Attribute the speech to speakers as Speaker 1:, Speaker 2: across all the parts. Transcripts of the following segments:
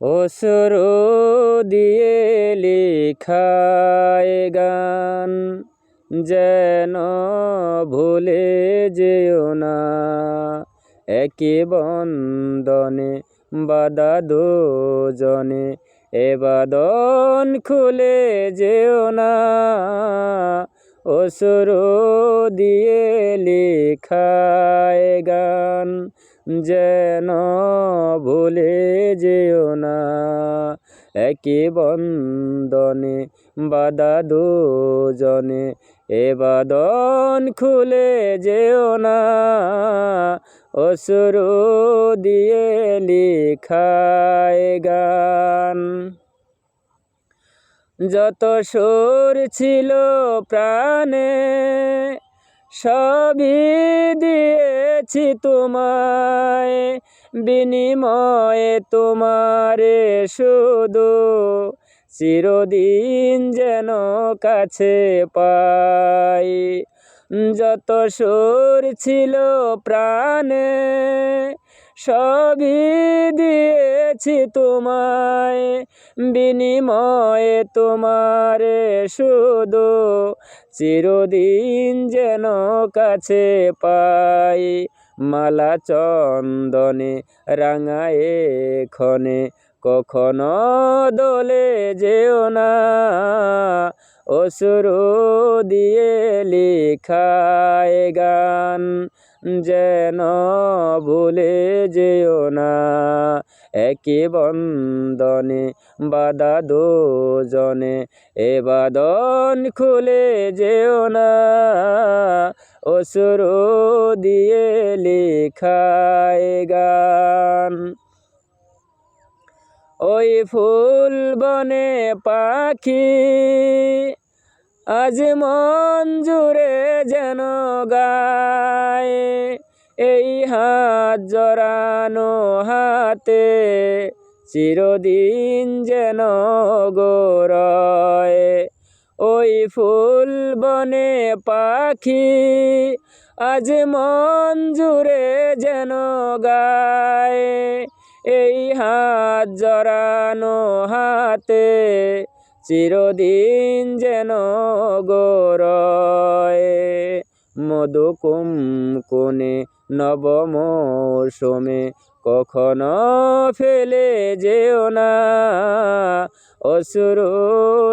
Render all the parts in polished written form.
Speaker 1: অশ্রু দিয়ে লেখা এ গান যেন ভুলে যেও না। একই বন্ধনে বাঁধা দুজনে, এ বাঁধন খুলে যেও না। অশ্রু দিয়ে লেখা এ গান যেন ভুলে যেও না। একই বন্ধনে বাঁধা দুজনে, এ বাঁধন খুলে যেও না। অশ্রু দিয়ে লেখা এ গান। যত সুর ছিল প্রাণে সবই দিয়েছি তোমায়, বিনিময়ে তোমারে শুধু চিরদিন যেন কাছে পাই। যত সুর ছিল প্রাণে সবই দিয়েছি তোমায়, বিনিময়ে তোমারে শুধু চিরদিন যেন কাছে পাই। মালা চন্দনে রাঙায়ে ক্ষণে কখনো দোলে যেও না। অশ্রু দিয়ে লেখা এ গান যেন ভুলে যেও না। একই বন্ধনে বাঁধা দুজনে, এ বাঁধন খুলে যেও না। অশ্রু দিয়ে লেখা এ গান। ওই ফুল বনে পাখি আজ মন জুড়ে যেন গায়, এই হাত জড়ানো হাতে চিরদিন যেন গোরয়। ওই ফুল বনে পাখি আজ মন জুড়ে যেন গায়, এই হাত জড়ানো হাতে চিরদিন যেন গোরয়। মধু কুমকুনে নব মৌসুমে কখনো ফেলে যেও না। অশ্রু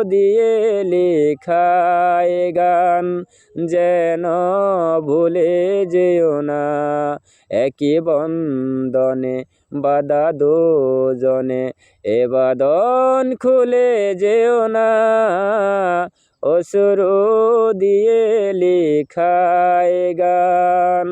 Speaker 1: দিয়ে লেখা এ গান যেন ভুলে যেও না। একই বন্ধনে বাঁধা দুজনে, এ বাঁধন খুলে যেও না। অশ্রু দিয়ে লেখা এ গান।